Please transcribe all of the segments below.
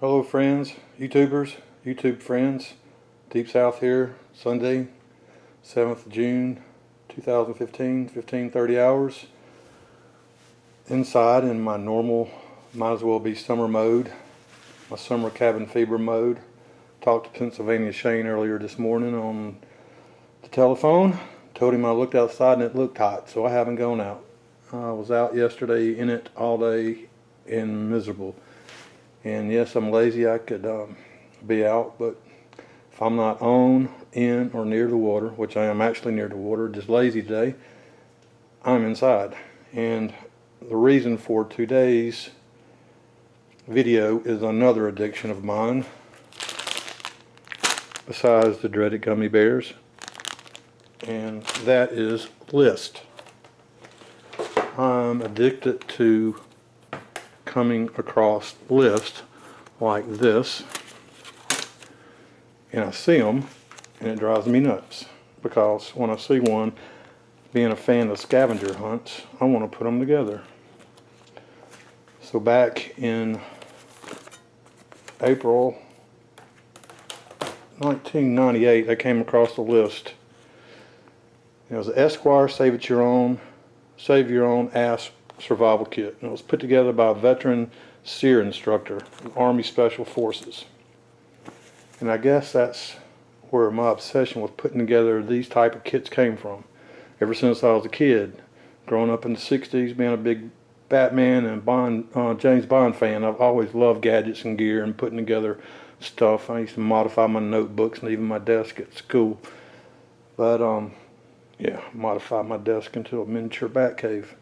Hello friends, YouTubers, YouTube friends. Deep South here, Sunday, 7th of June, 2015, 15:30 hours. Inside in my normal, might as well be summer mode, my summer cabin fever mode. Talked to Pennsylvania Shane earlier this morning on the telephone. Told him I looked outside and it looked hot, so I haven't gone out. I was out yesterday in it all day and miserable. And yes, I'm lazy. I could be out, but if I'm not on, in, or near the water, which I am actually near the water, just lazy today, I'm inside. And the reason for today's video is another addiction of mine, besides the dreaded gummy bears, and that is list. I'm addicted to coming across lists like this, and I see them and it drives me nuts, because when I see one, being a fan of scavenger hunts, I want to put them together. So back in April 1998 I came across a list. It was an Esquire Save Your Own Ass Survival Kit, and it was put together by a veteran S.E.R.E instructor of Army Special Forces. And I guess that's where my obsession with putting together these type of kits came from. Ever since I was a kid, growing up in the 60s, being a big Batman and James Bond fan, I've always loved gadgets and gear and putting together stuff. I used to modify my notebooks and even my desk at school. But yeah, modify my desk into a miniature bat cave.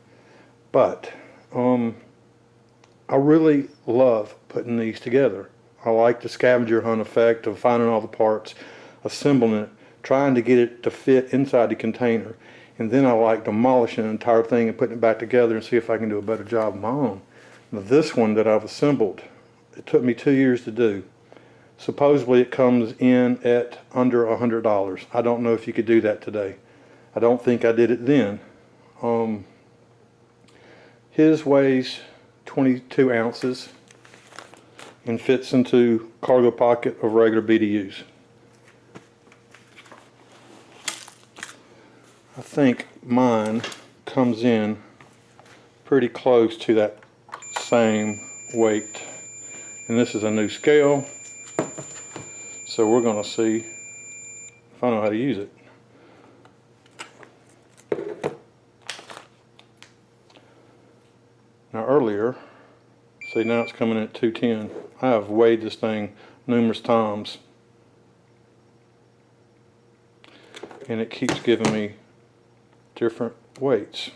But I really love putting these together. I like the scavenger hunt effect of finding all the parts, assembling it, trying to get it to fit inside the container, and then I like demolishing the entire thing and putting it back together and see if I can do a better job of my own. Now this one that I've assembled, it took me 2 years to do. Supposedly it comes in at under $100. I don't know if you could do that today. I don't think I did it then. His weighs 22 ounces and fits into cargo pocket of regular BDUs. I think mine comes in pretty close to that same weight. And this is a new scale, so we're going to see if I know how to use it. Now earlier, see, now it's coming in at 210. I have weighed this thing numerous times, and it keeps giving me different weights.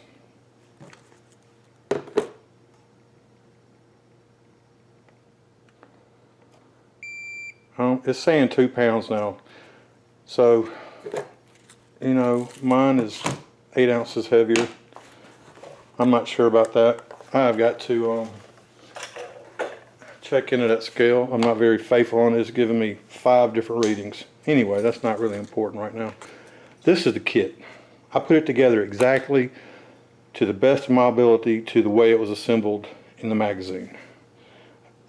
It's saying 2 pounds now, so you know, mine is 8 ounces heavier. I'm not sure about that. I've got to check into that scale. I'm not very faithful on it. It's giving me 5 different readings. Anyway, that's not really important right now. This is the kit. I put it together exactly to the best of my ability to the way it was assembled in the magazine.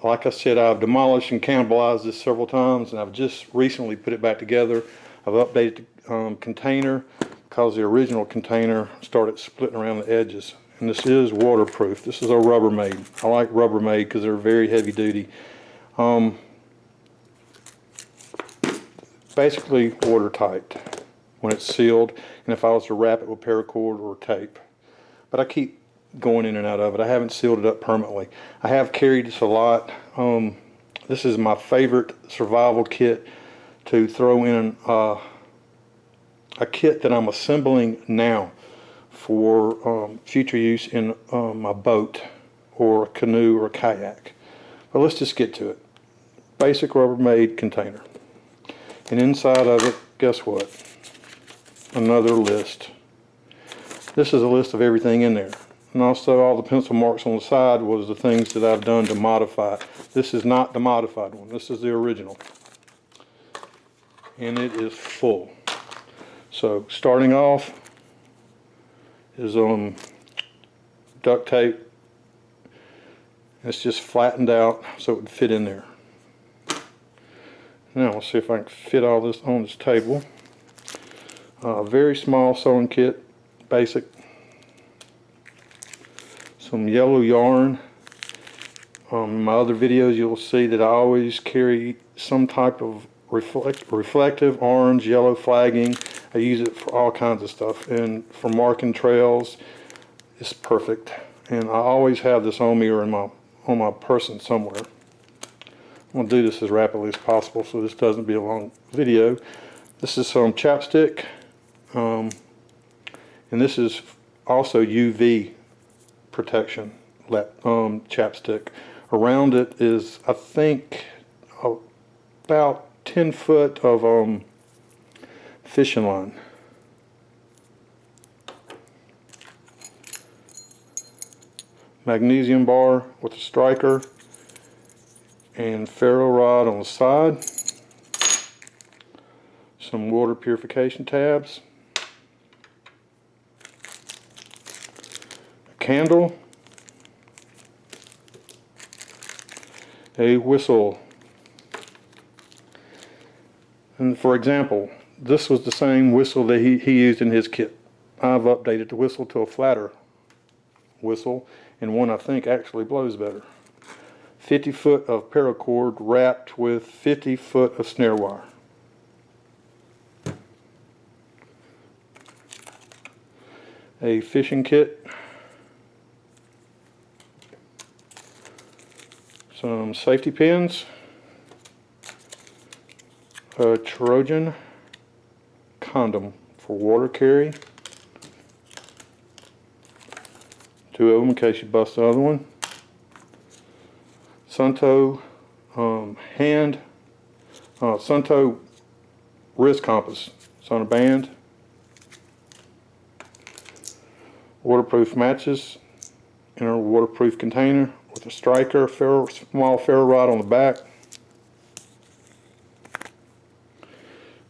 Like I said, I've demolished and cannibalized this several times, and I've just recently put it back together. I've updated the container because the original container started splitting around the edges. And this is waterproof. This is a Rubbermaid. I like Rubbermaid because they're very heavy duty. Basically watertight when it's sealed, and if I was to wrap it with paracord or tape. But I keep going in and out of it. I haven't sealed it up permanently. I have carried this a lot. This is my favorite survival kit to throw in a kit that I'm assembling now for future use in my boat or a canoe or a kayak. But let's just get to it. Basic Rubbermaid container. And inside of it, guess what? Another list. This is a list of everything in there. And also all the pencil marks on the side was the things that I've done to modify it. This is not the modified one. This is the original. And it is full. So starting off is duct tape. It's just flattened out so it would fit in there. Now we'll see if I can fit all this on this table. Very small sewing kit, basic. Some yellow yarn. In my other videos you'll see that I always carry some type of reflective orange, yellow flagging. I use it for all kinds of stuff, and for marking trails it's perfect. And I always have this on me or on my person somewhere. I'm going to do this as rapidly as possible so this doesn't be a long video. This is some chapstick, and this is also UV protection chapstick. Around it is, I think, about 10 foot of fishing line. Magnesium bar with a striker and ferro rod on the side. Some water purification tabs. A candle. A whistle. And for example, this was the same whistle that he used in his kit. I've updated the whistle to a flatter whistle, and one I think actually blows better. 50 foot of paracord wrapped with 50 foot of snare wire. A fishing kit. Some safety pins. A Trojan condom for water carry. 2 of them in case you bust another one. Sunto Sunto wrist compass. It's on a band. Waterproof matches in a waterproof container with a striker, small ferro rod on the back.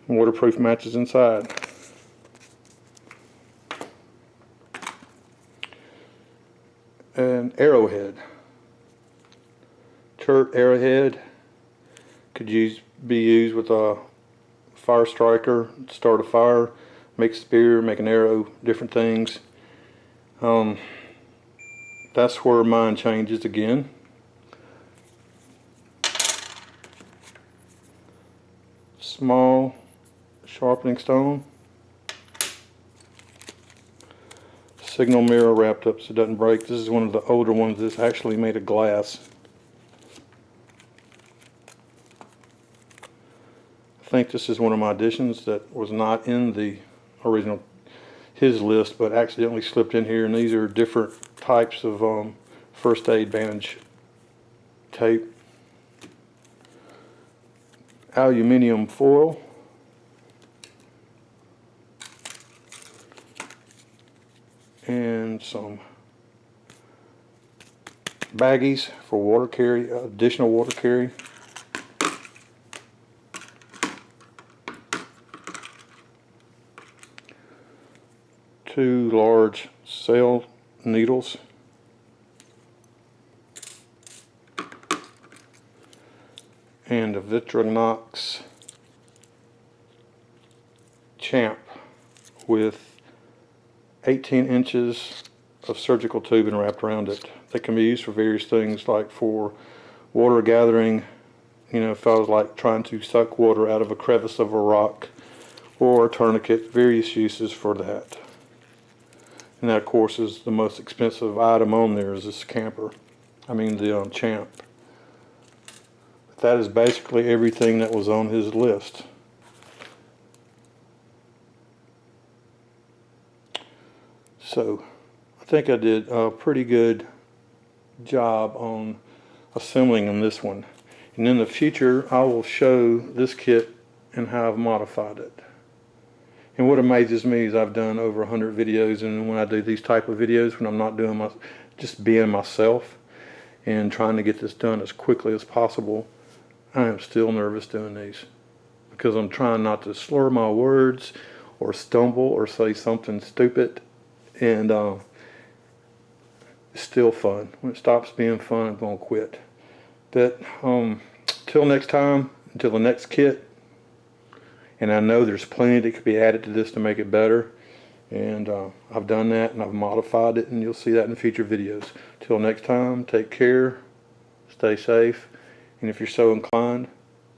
And waterproof matches inside. An arrowhead. Chert arrowhead could be used with a fire striker, start a fire, make a spear, make an arrow, different things. That's where mine changes again. Small sharpening stone. Signal mirror wrapped up so it doesn't break. This is one of the older ones that's actually made of glass. I think this is one of my additions that was not in the original his list, but accidentally slipped in here, and these are different types of first aid bandage tape. Aluminium foil. And some baggies for water carry, additional water carry. Two large sail needles. And a Victorinox champ with 18 inches of surgical tubing wrapped around it. They can be used for various things, like for water gathering, you know, if I was like trying to suck water out of a crevice of a rock, or a tourniquet, various uses for that. And that, of course, is the most expensive item on there is this camper. I mean the champ. But that is basically everything that was on his list. So I think I did a pretty good job on assembling in this one. And in the future I will show this kit and how I've modified it. And what amazes me is I've done over 100 videos, and when I do these type of videos, when I'm not doing just being myself and trying to get this done as quickly as possible, I am still nervous doing these because I'm trying not to slur my words or stumble or say something stupid. And it's still fun. When it stops being fun, I'm going to quit. But till next time, until the next kit, and I know there's plenty that could be added to this to make it better. And I've done that, and I've modified it, and you'll see that in future videos. Till next time, take care, stay safe, and if you're so inclined,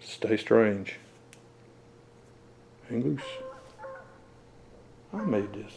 stay strange. Hang loose. I made this.